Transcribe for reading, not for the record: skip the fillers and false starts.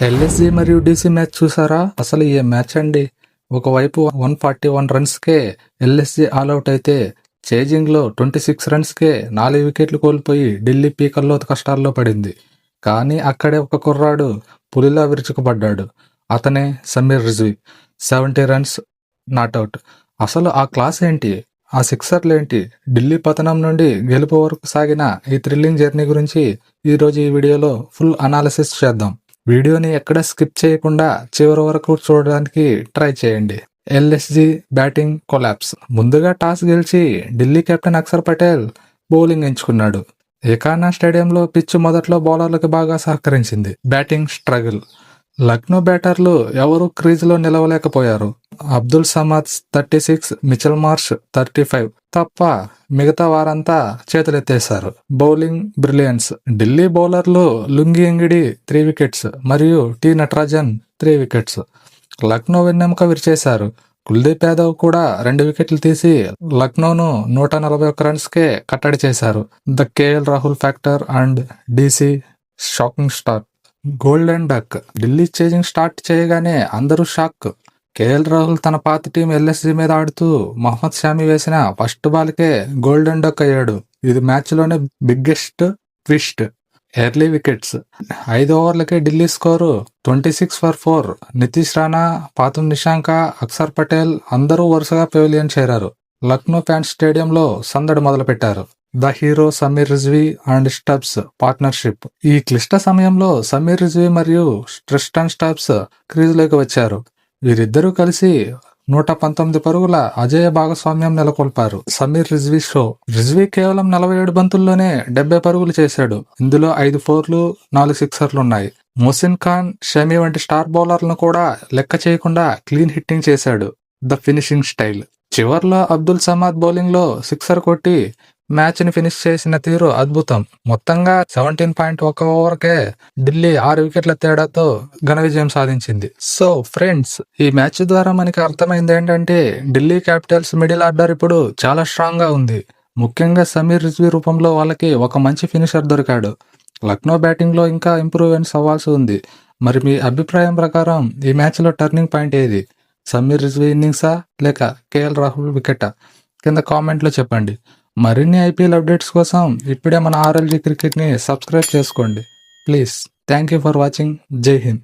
LSG మరియు DC match చూసారా? అసలు ఏ మ్యాచ్ అండి. ఒకవైపు 141 రన్స్కే ఎల్ఎస్జి ఆల్అవుట్ అయితే చేజింగ్లో 26 రన్స్కే 4 వికెట్లు కోల్పోయి ఢిల్లీ పీకల్లో కష్టాల్లో పడింది. కానీ అక్కడే ఒక కుర్రాడు పులిలా విరుచుకుపడ్డాడు. అతనే సమీర్ రిజ్వీ. 70 runs not out. అసలు ఆ క్లాస్ ఏంటి, ఆ సిక్సర్లేంటి, ఢిల్లీ పతనం నుండి గెలుపు వరకు సాగిన ఈ థ్రిల్లింగ్ జర్నీ గురించి ఈరోజు ఈ వీడియోలో ఫుల్ అనాలిసిస్ చేద్దాం. వీడియోని ఎక్కడ స్కిప్ చేయకుండా చివరి వరకు చూడడానికి ట్రై చేయండి. LSG batting collapse. ముందుగా టాస్ గెలిచి ఢిల్లీ కెప్టెన్ అక్షర్ పటేల్ బౌలింగ్ ఎంచుకున్నాడు. ఏకానా స్టేడియంలో పిచ్ మొదట్లో బౌలర్లకు బాగా సహకరించింది. Batting struggle. లక్నో బ్యాటర్లు ఎవరూ క్రీజులో నిలవలేకపోయారు. అబ్దుల్ సమద్ 36, మిచెల్ మార్ష్ 35 తప్ప మిగతా వారంతా చేతులెత్తేశారు. Bowling brilliance. ఢిల్లీ బౌలర్లు లుంగి ఎంగిడి 3 వికెట్స్ మరియు టి నటరాజన్ 3 వికెట్స్. లక్నో వెన్నెముక విరిచేశారు. కుల్దీప్ యాదవ్ కూడా 2 వికెట్లు తీసి లక్నోను 141 రన్స్కే కట్టడి చేశారు. The KL Rahul factor and DC shocking star. Golden duck. Delhi chasing start చేయగానే అందరూ షాక్. కేఎల్ రాహుల్ తన పాత టీం ఎల్ఎస్జి మీద ఆడుతూ మహమ్మద్ షామి వేసిన ఫస్ట్ బాల్కే గోల్డెన్ డక్ అయ్యాడు. ఇది మ్యాచ్లోనే బిగ్గెస్ట్ ట్విస్ట్. Early wickets. 5 ఓవర్లకే ఢిల్లీ స్కోరు 26 for 4. నితీష్ రాణా, పాతుమ్ నిషాంక, అక్షర్ పటేల్ అందరూ వరుసగా పెవిలియన్ చేరారు. లక్నో ఫ్యాన్స్ స్టేడియంలో సందడి మొదలుపెట్టారు. The hero Sameer Rizvi and Stubbs partnership. ఈ క్లిష్ట సమయంలో సమీర్ రిజ్వీ మరియు ట్రిస్టన్ స్టబ్స్ క్రీజులోకి వచ్చారు. వీరిద్దరూ కలిసి 119 పరుగుల అజేయ భాగస్వామ్యం నెలకొల్పారు. సమీర్ రిజ్వీ షో. రిజ్వీ కేవలం 47 బంతుల్లోనే 70 పరుగులు చేశాడు. ఇందులో 5 4లు 4 సిక్సర్లున్నాయి. మొసిన్ ఖాన్, షమి వంటి స్టార్ బౌలర్లను కూడా లెక్క చేయకుండా క్లీన్ హిట్టింగ్ చేశాడు. The finishing style. చివర్లో అబ్దుల్ సమద్ బౌలింగ్లో సిక్సర్ కొట్టి మ్యాచ్ని ఫినిష్ చేసిన తీరు అద్భుతం. మొత్తంగా 17.1 ఓవర్కే ఢిల్లీ 6 వికెట్ల తేడాతో ఘన విజయం సాధించింది. సో ఫ్రెండ్స్, ఈ మ్యాచ్ ద్వారా మనకి అర్థమైంది ఏంటంటే ఢిల్లీ క్యాపిటల్స్ మిడిల్ ఆర్డర్ ఇప్పుడు చాలా స్ట్రాంగ్ గా ఉంది. ముఖ్యంగా సమీర్ రిజ్వీ రూపంలో వాళ్ళకి ఒక మంచి ఫినిషర్ దొరికాడు. లక్నో బ్యాటింగ్ లో ఇంకా ఇంప్రూవ్మెంట్స్ అవ్వాల్సి ఉంది. మరి మీ అభిప్రాయం ప్రకారం ఈ మ్యాచ్ లో టర్నింగ్ పాయింట్ ఏది? సమీర్ రిజ్వీ ఇన్నింగ్సా లేక కేఎల్ రాహుల్ వికెటా? కింద కామెంట్లో చెప్పండి. మరిన్ని ఐపీఎల్ అప్డేట్స్ కోసం ఇప్పుడే మన ఆర్ఎల్జీ క్రికెట్ని సబ్స్క్రైబ్ చేసుకోండి please. Thank you for watching. జై హింద్.